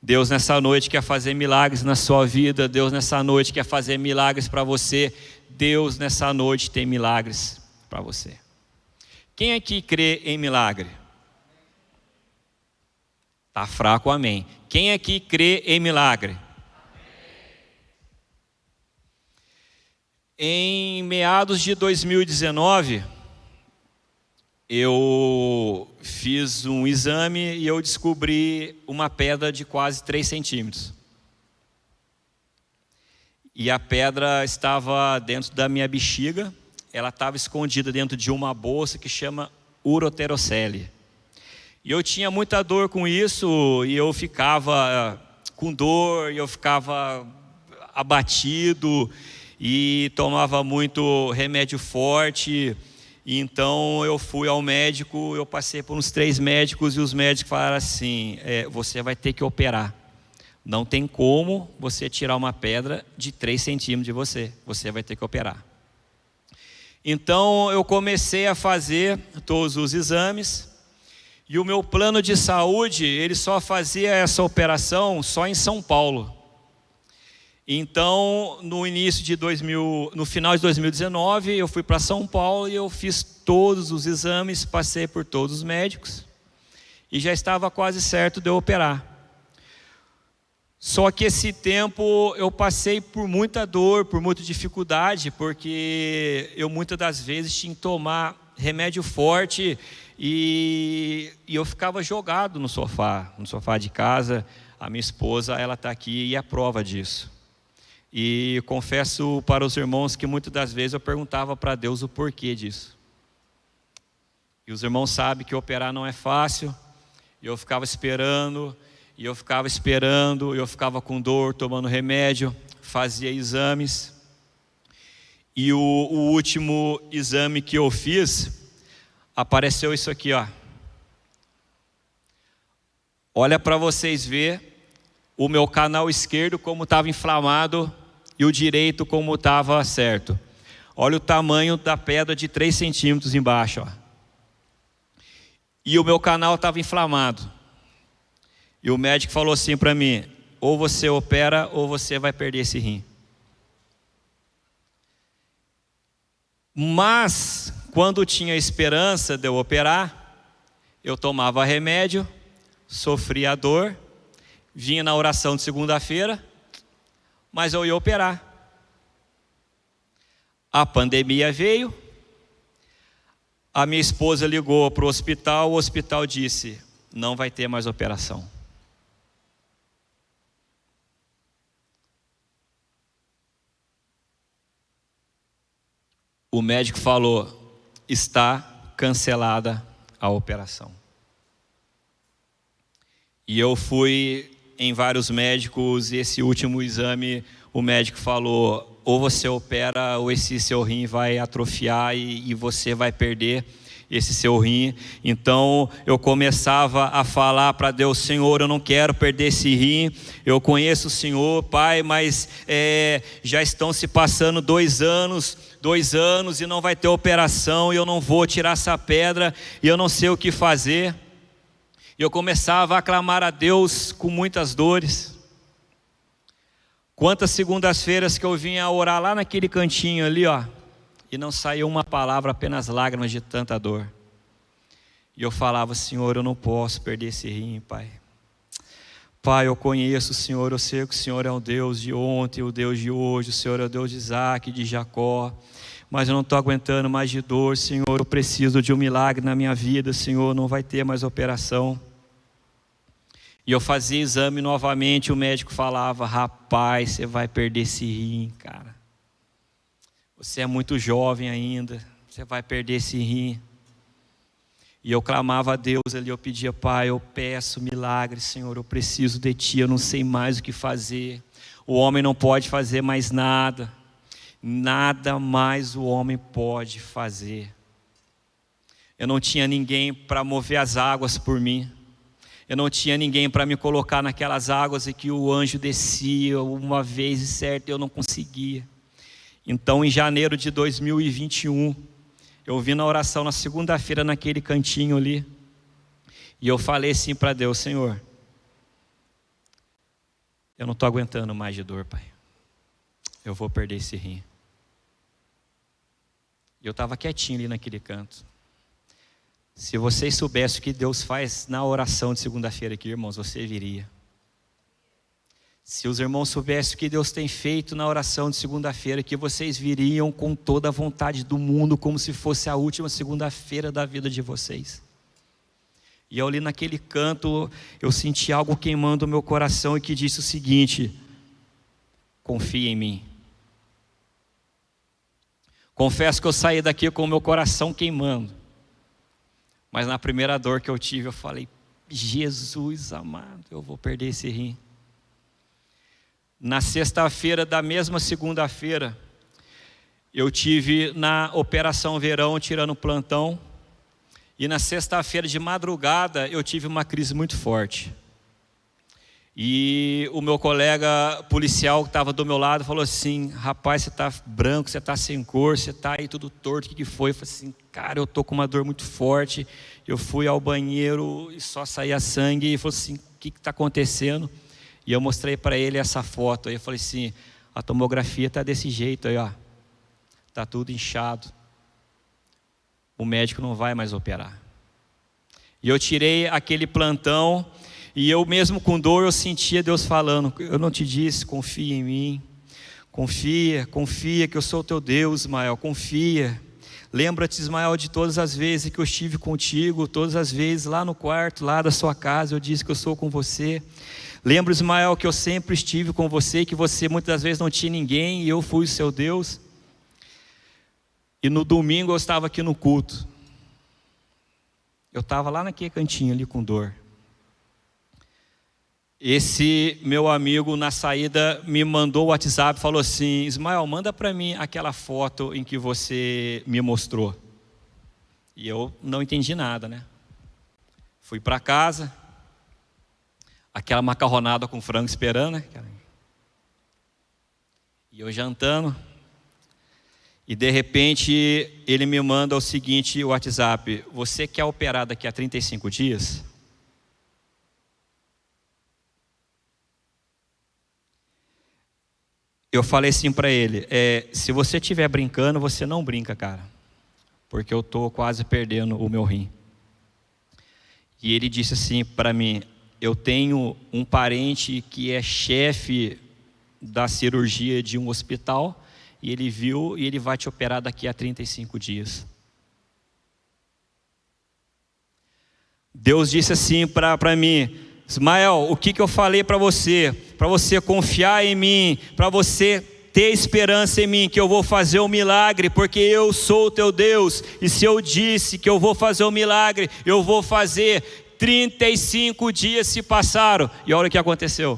Speaker 1: Deus nessa noite quer fazer milagres na sua vida. Deus nessa noite quer fazer milagres para você. Deus nessa noite tem milagres para você. Quem aqui crê em milagre? Está fraco, amém. Quem aqui crê em milagre? Em meados de 2019, eu fiz um exame e eu descobri uma pedra de quase 3 centímetros. E a pedra estava dentro da minha bexiga, ela estava escondida dentro de uma bolsa que chama uroterocele. E eu tinha muita dor com isso, e eu ficava com dor, e eu ficava abatido, e tomava muito remédio forte. E então eu fui ao médico, eu passei por uns 3 médicos, e os médicos falaram assim: você vai ter que operar. Não tem como você tirar uma pedra de 3 centímetros de você, você vai ter que operar. Então eu comecei a fazer todos os exames, e o meu plano de saúde, ele só fazia essa operação só em São Paulo. Então, no final de 2019, eu fui para São Paulo e eu fiz todos os exames, passei por todos os médicos e já estava quase certo de eu operar. Só que esse tempo eu passei por muita dor, por muita dificuldade, porque eu muitas das vezes tinha que tomar remédio forte e eu ficava jogado no sofá de casa. A minha esposa, ela está aqui e é prova disso. E confesso para os irmãos que muitas das vezes eu perguntava para Deus o porquê disso. E os irmãos sabem que operar não é fácil. E eu ficava esperando, e eu ficava com dor, tomando remédio, fazia exames. E o último exame que eu fiz, apareceu isso aqui, ó. Olha para vocês verem o meu canal esquerdo como estava inflamado e o direito como estava certo. Olha o tamanho da pedra de 3 centímetros embaixo, ó. E o meu canal estava inflamado. E o médico falou assim para mim: ou você opera ou você vai perder esse rim. Mas quando tinha esperança de eu operar, eu tomava remédio, sofria a dor, vinha na oração de segunda-feira, mas eu ia operar. A pandemia veio, a minha esposa ligou para o hospital disse: não vai ter mais operação. O médico falou: está cancelada a operação. E eu fui em vários médicos, e esse último exame, o médico falou: ou você opera, ou esse seu rim vai atrofiar e você vai perder esse seu rim. Então eu começava a falar para Deus: Senhor, eu não quero perder esse rim, eu conheço o Senhor, Pai, mas já estão se passando 2 anos e não vai ter operação, e eu não vou tirar essa pedra, e eu não sei o que fazer. E eu começava a clamar a Deus com muitas dores. Quantas segundas-feiras que eu vinha orar lá naquele cantinho ali, ó, e não saía uma palavra, apenas lágrimas de tanta dor. E eu falava: Senhor, eu não posso perder esse rim, Pai. Pai, eu conheço o Senhor, eu sei que o Senhor é o Deus de ontem, o Deus de hoje, o Senhor é o Deus de Isaac, de Jacó. Mas eu não estou aguentando mais de dor, Senhor, eu preciso de um milagre na minha vida, Senhor, não vai ter mais operação. E eu fazia exame novamente, o médico falava: rapaz, você vai perder esse rim, cara. Você é muito jovem ainda, você vai perder esse rim. E eu clamava a Deus ali, eu pedia: Pai, eu peço milagre, Senhor, eu preciso de Ti, eu não sei mais o que fazer. O homem não pode fazer mais nada, nada mais o homem pode fazer. Eu não tinha ninguém para mover as águas por mim. Eu não tinha ninguém para me colocar naquelas águas e que o anjo descia uma vez e certo, eu não conseguia. Então, em janeiro de 2021, eu vim na oração na segunda-feira naquele cantinho ali. E eu falei assim para Deus: Senhor, eu não estou aguentando mais de dor, Pai. Eu vou perder esse rim. E eu estava quietinho ali naquele canto. Se vocês soubessem o que Deus faz na oração de segunda-feira aqui, irmãos, você viria. Se os irmãos soubessem o que Deus tem feito na oração de segunda-feira, que vocês viriam com toda a vontade do mundo, como se fosse a última segunda-feira da vida de vocês. E eu ali naquele canto, eu senti algo queimando o meu coração e que disse o seguinte: confia em mim. Confesso que eu saí daqui com o meu coração queimando. Mas na primeira dor que eu tive, eu falei: Jesus amado, eu vou perder esse rim. Na sexta-feira da mesma segunda-feira, eu tive na Operação Verão tirando plantão. E na sexta-feira de madrugada eu tive uma crise muito forte. E o meu colega policial que estava do meu lado falou assim: rapaz, você está branco, você está sem cor, você está aí tudo torto, o que foi? Eu falei assim: cara, eu estou com uma dor muito forte. Eu fui ao banheiro e só saía sangue. E ele falou assim: o que está acontecendo? E eu mostrei para ele essa foto. Aí eu falei assim: a tomografia está desse jeito aí, ó. Está tudo inchado. O médico não vai mais operar. E eu tirei aquele plantão. E eu mesmo com dor, eu sentia Deus falando: eu não te disse, confia em mim. Confia, confia que eu sou o teu Deus, Ismael, confia. Lembra-te, Ismael, de todas as vezes que eu estive contigo, todas as vezes lá no quarto, lá da sua casa, eu disse que eu sou com você. Lembra, Ismael, que eu sempre estive com você, que você muitas vezes não tinha ninguém e eu fui o seu Deus. E no domingo eu estava aqui no culto. Eu estava lá naquele cantinho ali com dor. Esse meu amigo na saída me mandou o WhatsApp e falou assim: Ismael, manda para mim aquela foto em que você me mostrou. E eu não entendi nada, né? Fui para casa, aquela macarronada com frango esperando, né? E eu jantando. E de repente ele me manda o seguinte WhatsApp: você quer operar daqui a 35 dias? Eu falei assim para ele: se você estiver brincando, você não brinca, cara, porque eu estou quase perdendo o meu rim. E ele disse assim para mim: eu tenho um parente que é chefe da cirurgia de um hospital, e ele viu e ele vai te operar daqui a 35 dias. Deus disse assim para mim: Ismael, o que eu falei para você confiar em mim, para você ter esperança em mim, que eu vou fazer um milagre, porque eu sou o teu Deus, e se eu disse que eu vou fazer um milagre, eu vou fazer. 35 dias se passaram, e olha o que aconteceu.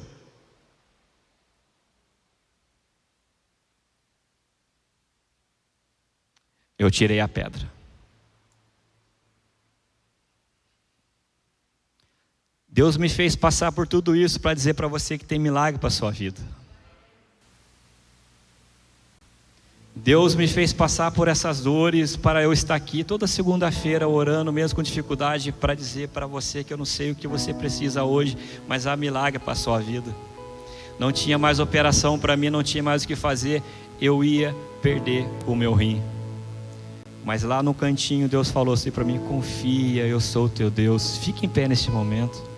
Speaker 1: Eu tirei a pedra. Deus me fez passar por tudo isso para dizer para você que tem milagre para a sua vida. Deus me fez passar por essas dores para eu estar aqui toda segunda-feira orando, mesmo com dificuldade, para dizer para você que eu não sei o que você precisa hoje, mas há milagre para a sua vida. Não tinha mais operação para mim, não tinha mais o que fazer, eu ia perder o meu rim. Mas lá no cantinho Deus falou assim para mim: confia, eu sou o teu Deus. Fique em pé neste momento.